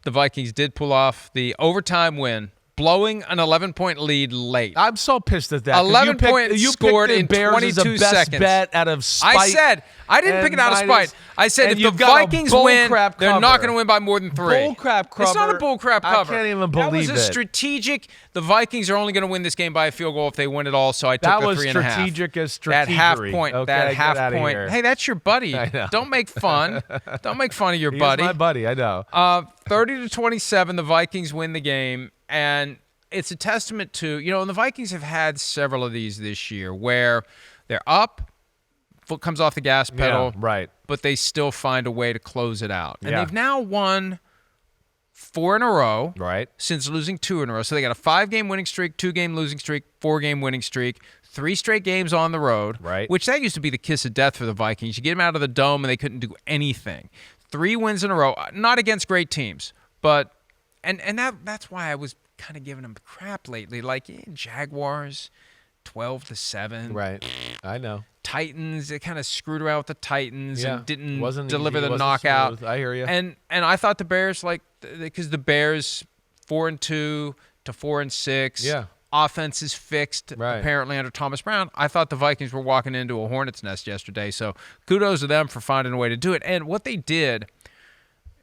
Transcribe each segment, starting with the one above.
the Vikings did pull off the overtime win, blowing an 11-point lead late. I'm so pissed at that. 11 points scored in Bears 22 as a best seconds. Bet out of spite. I didn't pick it out of spite. I said if the Vikings win, they're not going to win by more than 3. Bullcrap cover. It's not a bullcrap cover. I can't even believe it. That was a strategic. The Vikings are only going to win this game by a field goal if they win it all, so I took the 3.5. That was strategic as strategic. That half point. Okay, that half point. Here. Hey, that's your buddy. I know. Don't make fun. Don't make fun of your buddy. He's my buddy, I know. 30-27, the Vikings win the game, and it's a testament to, and the Vikings have had several of these this year where they're up, foot comes off the gas pedal, right, but they still find a way to close it out. And they've now won 4 in a row since losing 2 in a row. So they got a 5-game winning streak, 2-game losing streak, 4-game winning streak, 3 straight games on the road, which that used to be the kiss of death for the Vikings. You get them out of the dome and they couldn't do anything. 3 wins in a row, not against great teams, but and that's why I was kind of giving them crap lately. Like Jaguars, 12-7. Right, I know. Titans, they kind of screwed around with the Titans and didn't deliver easy. the knockout. Smooth. I hear you. And I thought the Bears, because the Bears 4-2 to 4-6. Yeah. Offense is fixed apparently under Thomas Brown. I thought the Vikings were walking into a hornet's nest yesterday. So kudos to them for finding a way to do it. And what they did.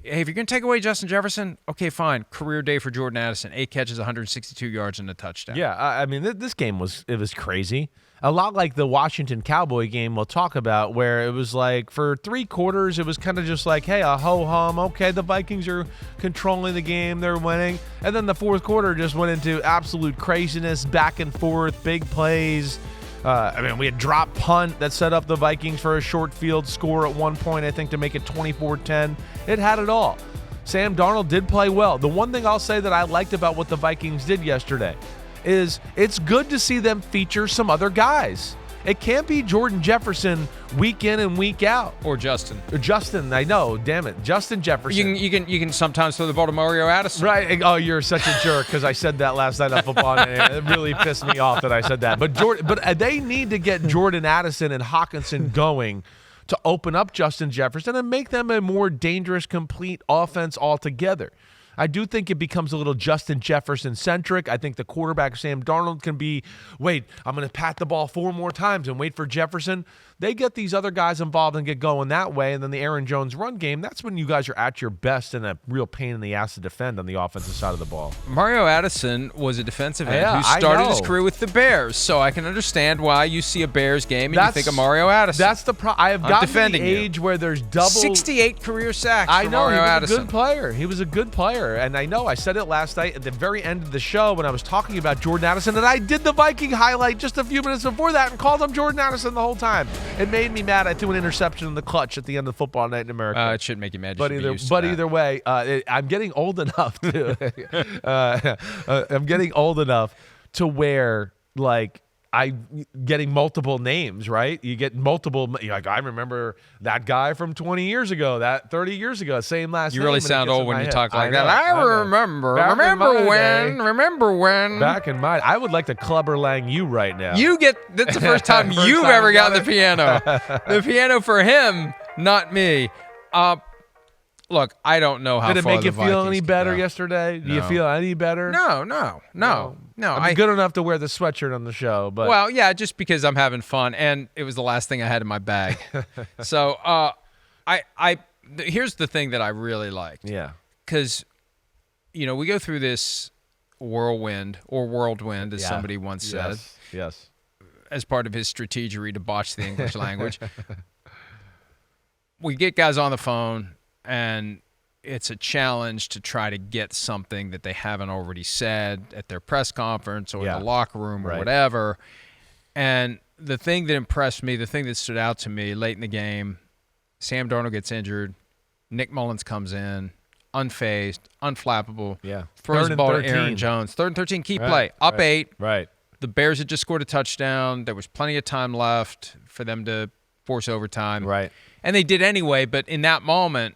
Hey, if you're going to take away Justin Jefferson, okay, fine. Career day for Jordan Addison. 8 catches, 162 yards, and a touchdown. Yeah, I mean, this game was crazy. A lot like the Washington Cowboy game we'll talk about, where it was like for 3 quarters, it was kind of just like, hey, a ho-hum. Okay, the Vikings are controlling the game. They're winning. And then the fourth quarter just went into absolute craziness, back and forth, big plays. We had drop punt that set up the Vikings for a short field score at one point, I think, to make it 24-10. It had it all. Sam Darnold did play well. The one thing I'll say that I liked about what the Vikings did yesterday is it's good to see them feature some other guys. It can't be Jordan Jefferson week in and week out. Or Justin. I know. Damn it. Justin Jefferson. You can sometimes throw the ball to Mario Addison. Right. Oh, you're such a jerk because I said that last night on football. And it really pissed me off that I said that. But they need to get Jordan Addison and Hawkinson going to open up Justin Jefferson and make them a more dangerous, complete offense altogether. I do think it becomes a little Justin Jefferson-centric. I think the quarterback, Sam Darnold, can be, I'm going to pat the ball 4 more times and wait for Jefferson. They get these other guys involved and get going that way, and then the Aaron Jones run game, that's when you guys are at your best and a real pain in the ass to defend on the offensive side of the ball. Mario Addison was a defensive end who started his career with the Bears, so I can understand why you see a Bears game and you think of Mario Addison. That's the problem. I have gotten to the age where there's double 68 career sacks for Mario Addison. He was a good player. He was a good player, and I know I said it last night at the very end of the show when I was talking about Jordan Addison, and I did the Viking highlight just a few minutes before that and called him Jordan Addison the whole time. It made me mad. I threw an interception in the clutch at the end of Football Night in America. It shouldn't make you mad. Either way, I'm getting old enough to where I'm getting multiple names, right? You get multiple. I remember that guy from 20 years ago, that 30 years ago, same last name. You really sound old when you talk like that. I remember. Remember when. Back in my, I would like to clubber lang you right now. That's the first time you've ever gotten the piano. The piano for him, not me. Look, I don't know how. Did it far make you the feel Vikings any better yesterday? Do you feel any better? No. I'm good enough to wear the sweatshirt on the show, but well, yeah, just because I'm having fun, and it was the last thing I had in my bag. So, here's the thing that I really liked. Yeah, because we go through this whirlwind, as somebody once said. Yes. As part of his strategery to botch the English language, we get guys on the phone. And it's a challenge to try to get something that they haven't already said at their press conference or in the locker room or whatever. And the thing that impressed me, the thing that stood out to me late in the game, Sam Darnold gets injured. Nick Mullins comes in, unfazed, unflappable, throws the ball to Aaron Jones. 3rd and 13, key play, up 8. Right. The Bears had just scored a touchdown. There was plenty of time left for them to force overtime. Right. And they did anyway, but in that moment,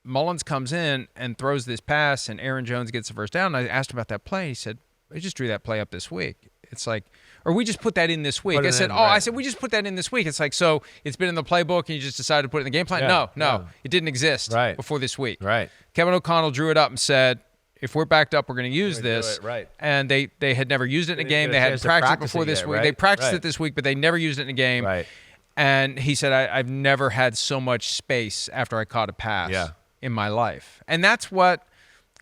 Mullins comes in and throws this pass, and Aaron Jones gets the first down. And I asked about that play. He said, I just drew that play up this week. It's like, or we just put that in this week. I said, we just put that in this week. It's like, so it's been in the playbook and you just decided to put it in the game plan? No. It didn't exist before this week. Right. Kevin O'Connell drew it up and said, if we're backed up, we're going to use this. Right. And they had never used it in a game. They hadn't practiced it before this week. They practiced it this week, but they never used it in a game. Right. And he said, I've never had so much space after I caught a pass in my life. And that's what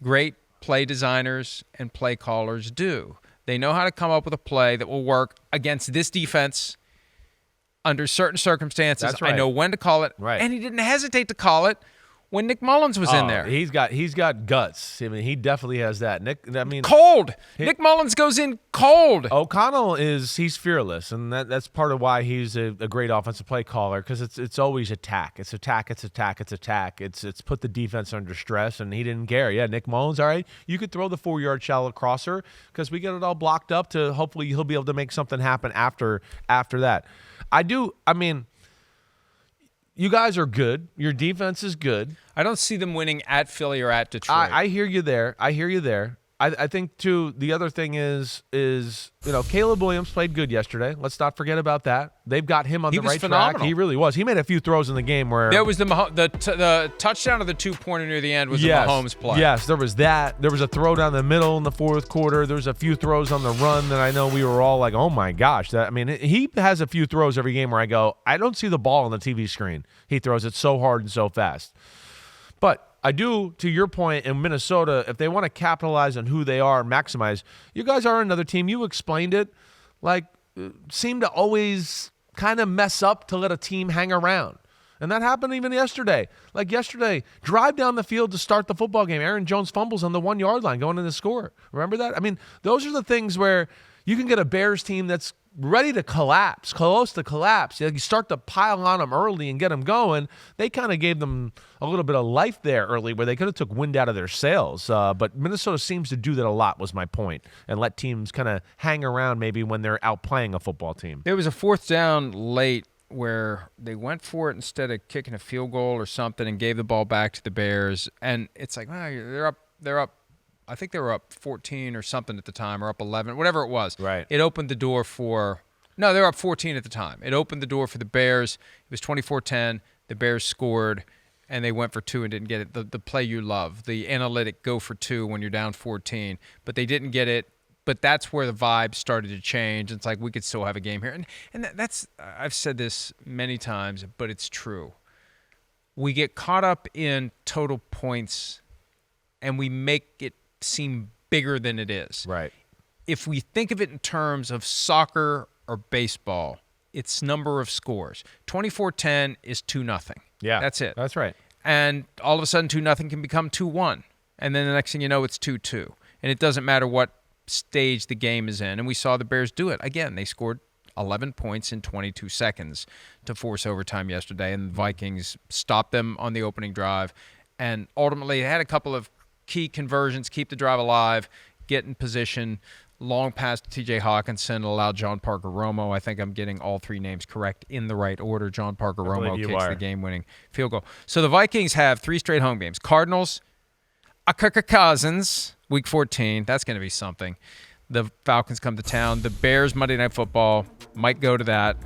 great play designers and play callers do. They know how to come up with a play that will work against this defense under certain circumstances. That's right. I know when to call it. Right. And he didn't hesitate to call it when Nick Mullins was in there. He's got guts. I mean, he definitely has that. Cold. Nick Mullins goes in cold. O'Connell he's fearless, and that's part of why he's a great offensive play caller, because it's always attack. It's attack. It's put the defense under stress, and he didn't care. Yeah, Nick Mullins, all right, you could throw the 4-yard shallow crosser because we get it all blocked up to hopefully he'll be able to make something happen after that. You guys are good. Your defense is good. I don't see them winning at Philly or at Detroit. I hear you there. I think, too, the other thing is Caleb Williams played good yesterday. Let's not forget about that. They've got him on the right track. He really was. He made a few throws in the game where there was the touchdown of the 2-pointer near the end was a Mahomes play. Yes, there was that. There was a throw down the middle in the fourth quarter. There was a few throws on the run that I know we were all like, oh my gosh. He has a few throws every game where I go, I don't see the ball on the TV screen. He throws it so hard and so fast. But I do, to your point, in Minnesota, if they want to capitalize on who they are, maximize, you guys are another team. You explained it, seem to always kind of mess up to let a team hang around. And that happened even yesterday. Yesterday, drive down the field to start the football game. Aaron Jones fumbles on the 1-yard line going in the score. Remember that? Those are the things where you can get a Bears team that's ready to collapse, close to collapse. You start to pile on them early and get them going. They kind of gave them a little bit of life there early where they could have took wind out of their sails. But Minnesota seems to do that a lot, was my point, and let teams kind of hang around maybe when they're outplaying a football team. There was a 4th down late where they went for it instead of kicking a field goal or something and gave the ball back to the Bears. And it's like, they're up. I think they were up 14 or something at the time, or up 11, whatever it was. Right. It opened the door they were up 14 at the time. It opened the door for the Bears. It was 24-10. The Bears scored, and they went for 2 and didn't get it. The play you love, the analytic go for 2 when you're down 14. But they didn't get it. But that's where the vibe started to change. It's like, we could still have a game here. And that's, I've said this many times, but it's true. We get caught up in total points, and we make it seem bigger than it is. Right. If we think of it in terms of soccer or baseball, it's number of scores. 24-10 is 2-0. Yeah. That's it. That's right. And all of a sudden 2-0 can become 2-1. And then the next thing you know, it's 2-2. And it doesn't matter what stage the game is in. And we saw the Bears do it. Again, they scored 11 points in 22 seconds to force overtime yesterday, and the Vikings stopped them on the opening drive. And ultimately, they had a couple of key conversions, keep the drive alive, get in position, long pass to T.J. Hawkinson, allowed John Parker Romo. I think I'm getting all 3 names correct in the right order. John Parker Romo kicks the game-winning field goal. So the Vikings have 3 straight home games. Cardinals, Cousins, Week 14. That's going to be something. The Falcons come to town. The Bears, Monday Night Football, might go to that.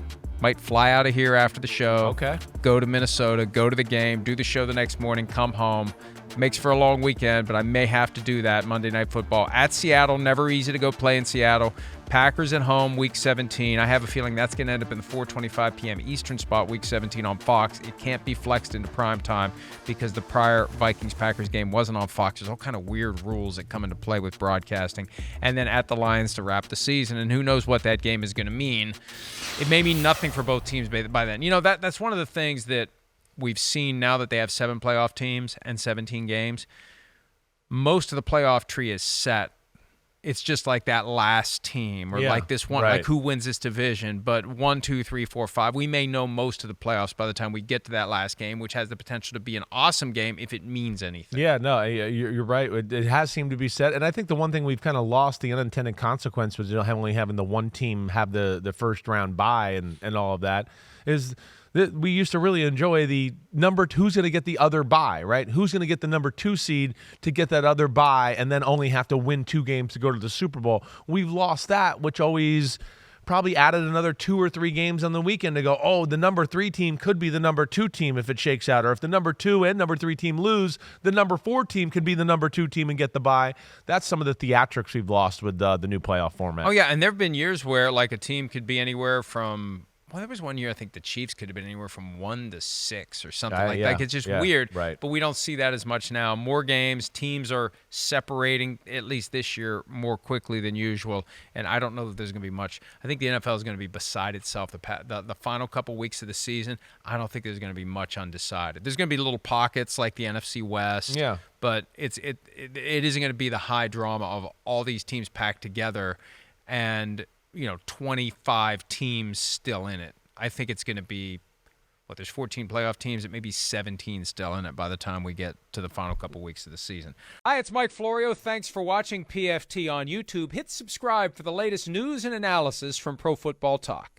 Might fly out of here after the show. Okay. Go to Minnesota, go to the game, do the show the next morning, come home. Makes for a long weekend, but I may have to do that. Monday Night Football at Seattle. Never easy to go play in Seattle. Packers at home, Week 17. I have a feeling that's going to end up in the 4:25 p.m. Eastern spot, Week 17 on Fox. It can't be flexed into prime time because the prior Vikings-Packers game wasn't on Fox. There's all kind of weird rules that come into play with broadcasting. And then at the Lions to wrap the season, and who knows what that game is going to mean. It may mean nothing for both teams by then. That's one of the things that we've seen now that they have 7 playoff teams and 17 games. Most of the playoff tree is set. It's just like that last team or like this one, like who wins this division. But 1, 2, 3, 4, 5, we may know most of the playoffs by the time we get to that last game, which has the potential to be an awesome game if it means anything. Yeah, no, you're right. It has seemed to be set. And I think the one thing we've kind of lost, the unintended consequence was only having the one team have the first round bye and all of that, is We used to really enjoy the who's going to get the other bye, right? Who's going to get the number 2 seed to get that other bye and then only have to win 2 games to go to the Super Bowl. We've lost that, which always probably added another 2 or 3 games on the weekend to go, oh, the number 3 team could be the number 2 team if it shakes out. Or if the number 2 and number 3 team lose, the number 4 team could be the number 2 team and get the bye. That's some of the theatrics we've lost with the new playoff format. Oh, yeah, and there have been years where like a team could be anywhere from – well, there was one year I think the Chiefs could have been anywhere from 1 to 6 or something like that. It's just weird, right. But we don't see that as much now. More games, teams are separating, at least this year, more quickly than usual, and I don't know that there's going to be much. I think the NFL is going to be beside itself the final couple weeks of the season. I don't think there's going to be much undecided. There's going to be little pockets like the NFC West, but it isn't going to be the high drama of all these teams packed together and – 25 teams still in it. I think it's going to be, there's 14 playoff teams. It may be 17 still in it by the time we get to the final couple weeks of the season. Hi, it's Mike Florio. Thanks for watching PFT on YouTube. Hit subscribe for the latest news and analysis from Pro Football Talk.